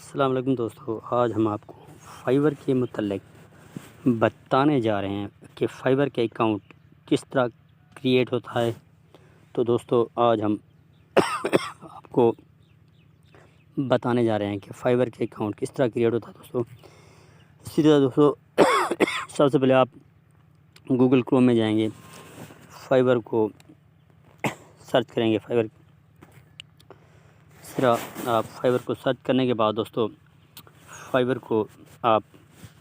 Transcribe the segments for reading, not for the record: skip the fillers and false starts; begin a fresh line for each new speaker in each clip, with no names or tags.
السلام علیکم دوستو، آج ہم آپ کو فائور کے متعلق بتانے جا رہے ہیں کہ فائور کے اکاؤنٹ کس طرح کریٹ ہوتا ہے۔ تو دوستو آج ہم آپ کو بتانے جا رہے ہیں کہ فائور کے اکاؤنٹ کس طرح کریٹ ہوتا ہے دوستو۔ اسی طرح دوستو سب سے پہلے آپ گوگل کروم میں جائیں گے، فائور کو سرچ کریں گے۔ اس طرح آپ فائور کو سرچ کرنے کے بعد دوستو فائور کو آپ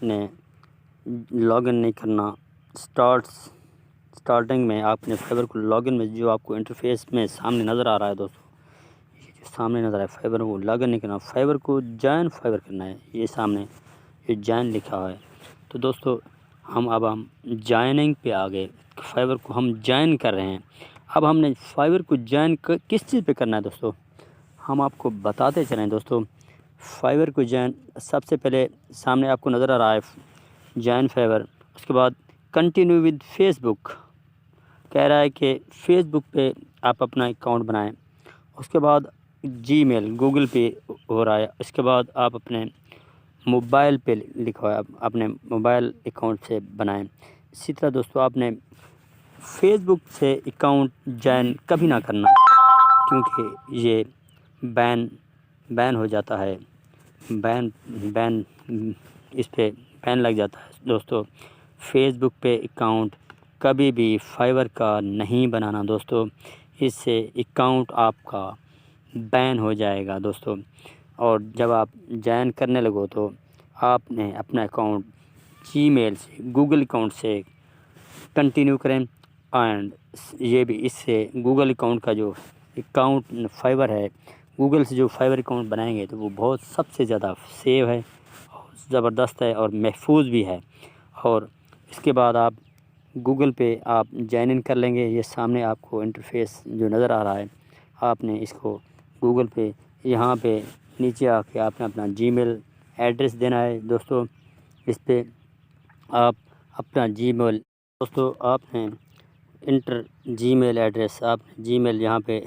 نے لاگ ان نہیں کرنا۔ سٹارٹنگ میں آپ نے فائور کو لاگ ان میں جو آپ کو انٹرفیس میں سامنے نظر آ رہا ہے دوستو، یہ جو سامنے نظر آ رہا ہے فائور کو لاگ ان نہیں کرنا، فائور کو جوائن فائور کرنا ہے۔ یہ سامنے یہ جوائن لکھا ہوا ہے۔ تو دوستو ہم جوائننگ پہ آ گئے، فائور کو ہم جوائن کر رہے ہیں۔ اب ہم نے فائور کو جوائن کس چیز پہ کرنا ہے دوستو، ہم آپ کو بتاتے چلیں دوستو۔ فائور کو جوائن سب سے پہلے سامنے آپ کو نظر آ رہا ہے جوائن فائور، اس کے بعد کنٹینیو ود فیس بک کہہ رہا ہے کہ فیس بک پہ آپ اپنا اکاؤنٹ بنائیں۔ اس کے بعد جی میل گوگل پہ ہو رہا ہے، اس کے بعد آپ اپنے موبائل پہ لکھا ہوا ہے، اپنے موبائل اکاؤنٹ سے بنائیں۔ اسی طرح دوستو آپ نے فیس بک سے اکاؤنٹ جوائن کبھی نہ کرنا، کیونکہ یہ بین ہو جاتا ہے، اس پہ بین لگ جاتا ہے دوستو۔ فیس بک پہ اکاؤنٹ کبھی بھی فائور کا نہیں بنانا دوستو، اس سے اکاؤنٹ آپ کا بین ہو جائے گا دوستو۔ اور جب آپ جوائن کرنے لگو تو آپ نے اپنا اکاؤنٹ جی میل سے گوگل اکاؤنٹ سے کنٹینیو کریں، اینڈ یہ بھی اس سے گوگل اکاؤنٹ کا جو اکاؤنٹ فائور ہے، گوگل سے جو فائور اکاؤنٹ بنائیں گے تو وہ بہت سب سے زیادہ سیو ہے، زبردست ہے اور محفوظ بھی ہے۔ اور اس کے بعد آپ گوگل پہ آپ جوائن ان کر لیں گے۔ یہ سامنے آپ کو انٹرفیس جو نظر آ رہا ہے، آپ نے اس کو گوگل پہ یہاں پہ نیچے آ کے آپ نے اپنا جی میل ایڈریس دینا ہے دوستو۔ اس پہ آپ اپنا جی میل دوستو آپ نے جی میل ایڈریس، آپ نے جی میل یہاں پہ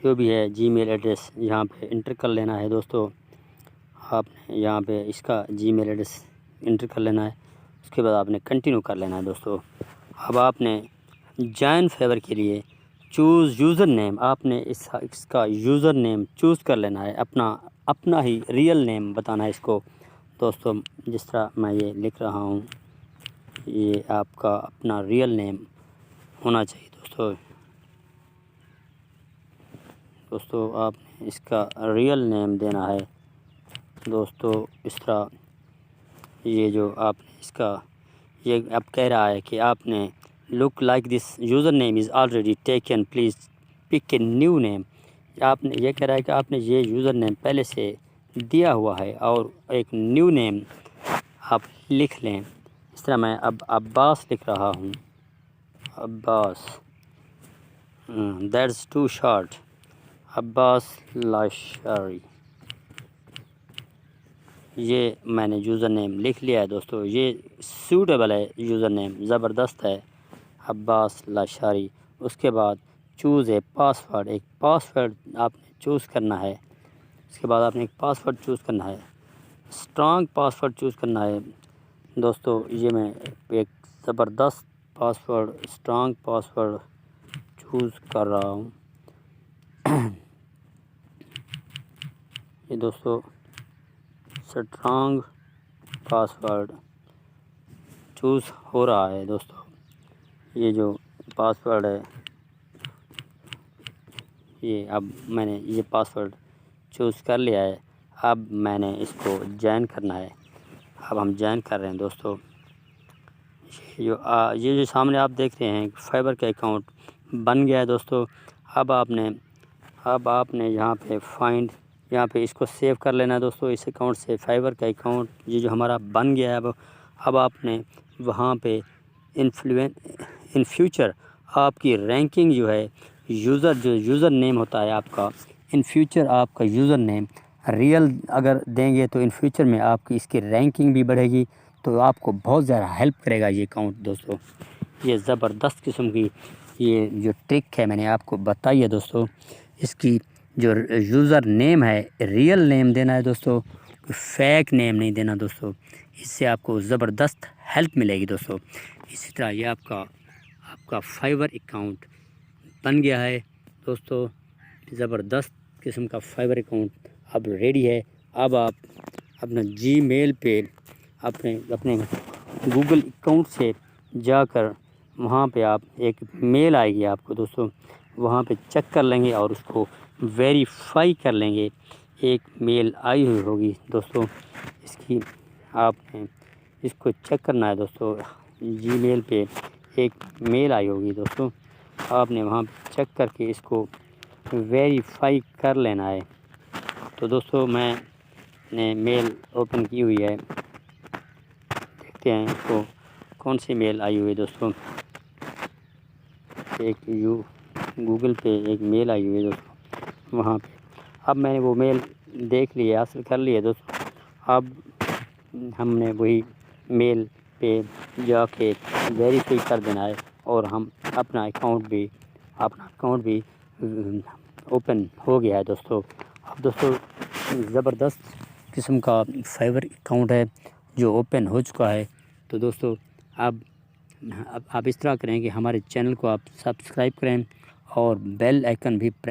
جو بھی ہے جی میل ایڈریس یہاں پہ انٹر کر لینا ہے دوستو۔ آپ نے یہاں پہ اس کا جی میل ایڈریس انٹر کر لینا ہے، اس کے بعد آپ نے کنٹینیو کر لینا ہے دوستو۔ اب آپ نے جوائن فائور کے لیے چوز یوزر نیم، آپ نے اس کا یوزر نیم چوز کر لینا ہے، اپنا ہی ریئل نیم بتانا ہے اس کو دوستو۔ جس طرح میں یہ لکھ رہا ہوں، یہ آپ کا اپنا ریئل نیم ہونا چاہیے دوستو آپ نے اس کا ریئل نیم دینا ہے دوستو۔ اس طرح یہ جو آپ نے اس کا یہ اب کہہ رہا ہے کہ آپ نے look like this user name is already taken please pick a new name, آپ نے یہ کہہ رہا ہے کہ آپ نے یہ یوزر نیم پہلے سے دیا ہوا ہے اور ایک نیو نیم آپ لکھ لیں۔ اس طرح میں اب عباس لکھ رہا ہوں، عباس، دیٹس ٹو شارٹ، عباس لاشاری۔ یہ میں نے یوزر نیم لکھ لیا ہے دوستو، یہ سوٹیبل ہے یوزر نیم، زبردست ہے، عباس لاشاری۔ اس کے بعد چوز اے پاسورڈ، ایک پاسورڈ آپ نے چوز کرنا ہے۔ اس کے بعد آپ نے ایک پاسورڈ چوز کرنا ہے، اسٹرانگ پاسورڈ چوز کرنا ہے دوستو۔ یہ میں ایک زبردست پاسورڈ، اسٹرانگ پاسورڈ چوز کر رہا ہوں۔ یہ دوستو اسٹرانگ پاسورڈ چوز ہو رہا ہے دوستو۔ یہ جو پاسورڈ ہے، یہ اب میں نے یہ پاسورڈ چوز کر لیا ہے۔ اب میں نے اس کو جوائن کرنا ہے، اب ہم جوائن کر رہے ہیں دوستو۔ یہ جو سامنے آپ دیکھ رہے ہیں فائور کا اکاؤنٹ بن گیا ہے دوستو۔ اب آپ نے یہاں پہ فائنڈ، یہاں پہ اس کو سیو کر لینا ہے دوستو۔ اس اکاؤنٹ سے فائور کا اکاؤنٹ یہ جو ہمارا بن گیا ہے، اب آپ نے وہاں پہ ان فیوچر آپ کی رینکنگ جو ہے، یوزر نیم ہوتا ہے آپ کا، ان فیوچر آپ کا یوزر نیم ریئل اگر دیں گے تو ان فیوچر میں آپ کی اس کی رینکنگ بھی بڑھے گی، تو آپ کو بہت زیادہ ہیلپ کرے گا یہ اکاؤنٹ دوستو۔ یہ زبردست قسم کی یہ جو ٹرک ہے میں نے آپ کو بتائی ہے دوستو۔ اس کی جو یوزر نیم ہے ریئل نیم دینا ہے دوستو، کوئی فیک نیم نہیں دینا دوستو، اس سے آپ کو زبردست ہیلپ ملے گی دوستو۔ اسی طرح یہ آپ کا فائور اکاؤنٹ بن گیا ہے دوستو، زبردست قسم کا فائور اکاؤنٹ اب ریڈی ہے۔ اب آپ اپنا جی میل پہ اپنے گوگل اکاؤنٹ سے جا کر وہاں پہ آپ ایک میل آئے گی آپ کو دوستو، وہاں پہ چیک کر لیں گے اور اس کو ویریفائی کر لیں گے۔ ایک میل آئی ہوئی ہوگی دوستو، اس کی آپ نے اس کو چیک کرنا ہے دوستو۔ جی میل پہ ایک میل آئی ہوگی دوستو، آپ نے وہاں پہ چیک کر کے اس کو ویریفائی کر لینا ہے۔ تو دوستو میں نے میل اوپن کی ہوئی ہے، دیکھتے ہیں اس کو کون سی میل آئی ہوئی ہے دوستو۔ ایک گوگل پہ ایک میل آئی ہوئی ہے دوستو، وہاں پہ اب میں نے وہ میل دیکھ لی ہے، حاصل کر لی ہے دوستو۔ اب ہم نے وہی میل پہ جا کے ویریفائی کر دینا ہے اور ہم اپنا اکاؤنٹ بھی اوپن ہو گیا ہے دوستو۔ اب دوستو زبردست قسم کا فائور اکاؤنٹ ہے جو اوپن ہو چکا ہے۔ تو دوستو اب آپ اس طرح کریں کہ ہمارے چینل کو آپ سبسکرائب کریں اور بیل آئیکن بھی